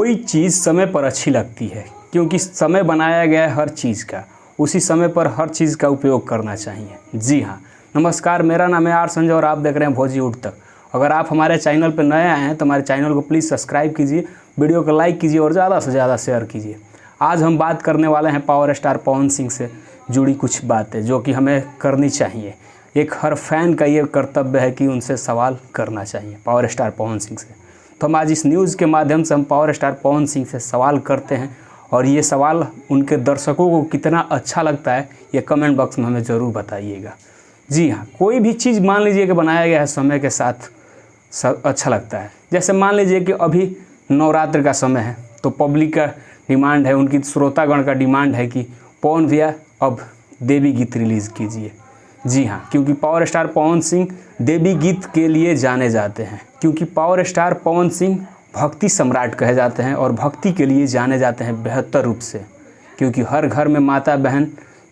कोई चीज़ समय पर अच्छी लगती है क्योंकि समय बनाया गया है हर चीज़ का, उसी समय पर हर चीज़ का उपयोग करना चाहिए। जी हाँ, नमस्कार, मेरा नाम है आर संजय और आप देख रहे हैं भोजी उठ तक। अगर आप हमारे चैनल पर नए आए हैं तो हमारे चैनल को प्लीज़ सब्सक्राइब कीजिए, वीडियो को लाइक कीजिए और ज़्यादा से ज़्यादा शेयर कीजिए। आज हम बात करने वाले हैं पावर स्टार पवन सिंह से जुड़ी कुछ बातें जो कि हमें करनी चाहिए। एक हर फैन का ये कर्तव्य है कि उनसे सवाल करना चाहिए, पावर स्टार पवन सिंह से। तो हम आज इस न्यूज़ के माध्यम से हम पावर स्टार पवन सिंह से सवाल करते हैं और ये सवाल उनके दर्शकों को कितना अच्छा लगता है ये कमेंट बॉक्स में हमें ज़रूर बताइएगा। जी हाँ, कोई भी चीज़ मान लीजिए कि बनाया गया है समय के साथ अच्छा लगता है। जैसे मान लीजिए कि अभी नवरात्र का समय है तो पब्लिक का डिमांड है, उनकी श्रोतागण का डिमांड है कि पवन भैया अब देवी गीत रिलीज़ कीजिए। जी हाँ, क्योंकि पावर स्टार पवन सिंह देवी गीत के लिए जाने जाते हैं, क्योंकि पावर स्टार पवन सिंह भक्ति सम्राट कहे जाते हैं और भक्ति के लिए जाने जाते हैं बेहतर रूप से। क्योंकि हर घर में माता बहन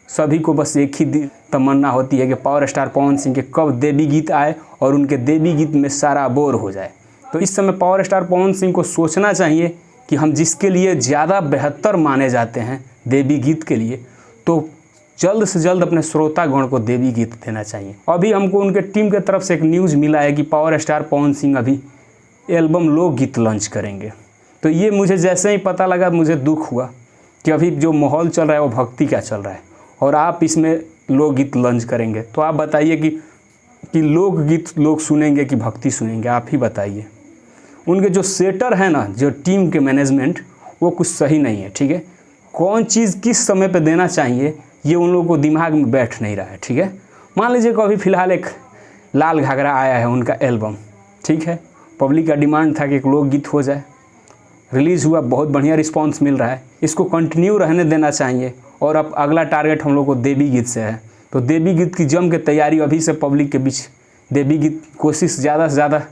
सभी को बस एक ही तमन्ना होती है कि पावर स्टार पवन सिंह के कब देवी गीत आए और उनके देवी गीत में सारा बोर हो जाए। तो इस समय पावर स्टार पवन सिंह को सोचना चाहिए कि हम जिसके लिए ज़्यादा बेहतर माने जाते हैं देवी गीत के लिए, तो जल्द से जल्द अपने श्रोतागण को देवी गीत देना चाहिए। अभी हमको उनके टीम की तरफ से एक न्यूज़ मिला है कि पावर स्टार पवन सिंह अभी एल्बम लोकगीत लॉन्च करेंगे। तो ये मुझे जैसे ही पता लगा मुझे दुख हुआ कि अभी जो माहौल चल रहा है वो भक्ति का चल रहा है और आप इसमें लोकगीत लॉन्च करेंगे। तो आप बताइए कि लोकगीत लोग सुनेंगे कि भक्ति सुनेंगे, आप ही बताइए। उनके जो सेटर है ना, जो टीम के मैनेजमेंट, वो कुछ सही नहीं है। ठीक है, कौन चीज़ किस समय पे देना चाहिए ये उन लोगों को दिमाग में बैठ नहीं रहा है। ठीक है, मान लीजिए कि अभी फ़िलहाल एक लाल घाघरा आया है उनका एल्बम। ठीक है, पब्लिक का डिमांड था कि एक लोकगीत हो जाए, रिलीज़ हुआ, बहुत बढ़िया रिस्पांस मिल रहा है, इसको कंटिन्यू रहने देना चाहिए। और अब अगला टारगेट हम लोग को देवी गीत से है, तो देवी गीत की जम के तैयारी अभी से पब्लिक के बीच देवी गीत कोशिश ज़्यादा से ज़्यादा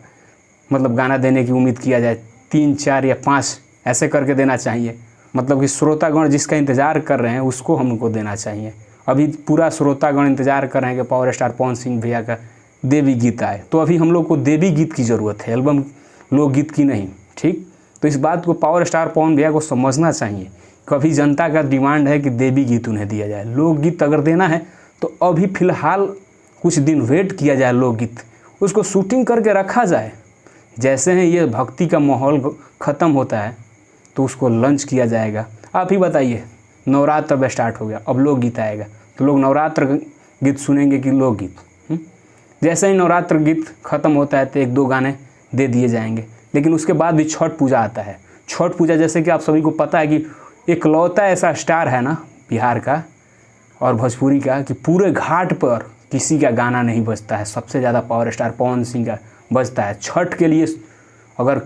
मतलब गाना देने की उम्मीद किया जाए, 3, 4 या 5 ऐसे करके देना चाहिए। मतलब कि श्रोतागण जिसका इंतज़ार कर रहे हैं उसको हमको देना चाहिए। अभी पूरा श्रोतागण इंतज़ार कर रहे हैं कि पावर स्टार पवन सिंह भैया का देवी गीत आए, तो अभी हम लोग को देवी गीत की ज़रूरत है, एल्बम लोकगीत की नहीं। ठीक, तो इस बात को पावर स्टार पवन भैया को समझना चाहिए। कभी जनता का डिमांड है कि देवी गीत उन्हें दिया जाए, लोकगीत अगर देना है तो अभी फ़िलहाल कुछ दिन वेट किया जाए, लोकगीत उसको शूटिंग करके रखा जाए। जैसे ही ये भक्ति का माहौल ख़त्म होता है तो उसको लॉन्च किया जाएगा। आप ही बताइए, नवरात्र अब स्टार्ट हो गया, अब लोकगीत आएगा तो लोग नवरात्र गीत सुनेंगे कि लोकगीत? जैसे ही नवरात्र गीत ख़त्म होता है तो 1-2 गाने दे दिए जाएंगे। लेकिन उसके बाद भी छठ पूजा आता है। छठ पूजा जैसे कि आप सभी को पता है कि इकलौता ऐसा स्टार है ना बिहार का और भोजपुरी का कि पूरे घाट पर किसी का गाना नहीं बजता है, सबसे ज़्यादा पावर स्टार पवन सिंह का बजता है। छठ के लिए अगर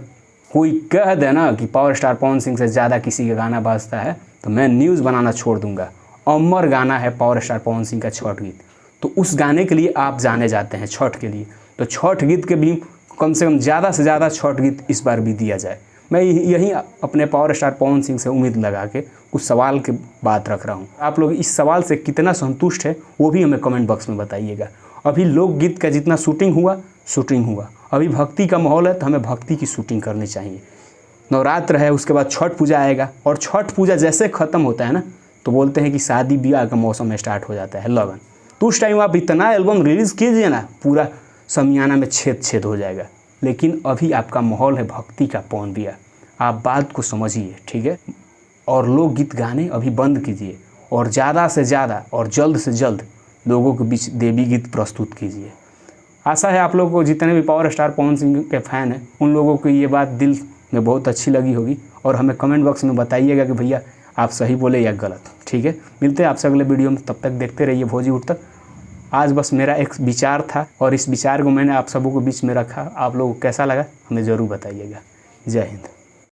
कोई कह दे ना कि पावर स्टार पवन सिंह से ज़्यादा किसी का गाना बजता है तो मैं न्यूज़ बनाना छोड़ दूंगा। अमर गाना है पावर स्टार पवन सिंह का छठ गीत, तो उस गाने के लिए आप जाने जाते हैं छठ के लिए, तो छठ गीत के भी कम से कम ज़्यादा से ज़्यादा छठ गीत इस बार भी दिया जाए। मैं यही अपने पावर स्टार पवन सिंह से उम्मीद लगा के कुछ सवाल की बात रख रहा हूँ। आप लोग इस सवाल से कितना संतुष्ट है वो भी हमें कमेंट बॉक्स में बताइएगा। अभी लोकगीत का जितना शूटिंग हुआ, अभी भक्ति का माहौल है तो हमें भक्ति की शूटिंग करनी चाहिए। नवरात्र है, उसके बाद छठ पूजा आएगा और छठ पूजा जैसे ख़त्म होता है ना तो बोलते हैं कि शादी ब्याह का मौसम स्टार्ट हो जाता है, लगन। तो उस टाइम आप इतना एल्बम रिलीज़ कीजिए ना, पूरा समियाना में छेद हो जाएगा। लेकिन अभी आपका माहौल है भक्ति का पवन भैया, आप बात को समझिए। ठीक है, और लोकगीत गाने अभी बंद कीजिए और ज़्यादा से ज़्यादा और जल्द से जल्द लोगों के बीच देवी गीत प्रस्तुत कीजिए। आशा है आप लोगों को, जितने भी पावर स्टार पवन सिंह के फ़ैन हैं उन लोगों को ये बात दिल में बहुत अच्छी लगी होगी और हमें कमेंट बॉक्स में बताइएगा कि भैया आप सही बोले या गलत। ठीक है, मिलते हैं आपसे अगले वीडियो में, तब तक देखते रहिए भोजी उठ तक। आज बस मेरा एक विचार था और इस विचार को मैंने आप सबों के बीच में रखा। आप लोगों को कैसा लगा हमें ज़रूर बताइएगा। जय हिंद।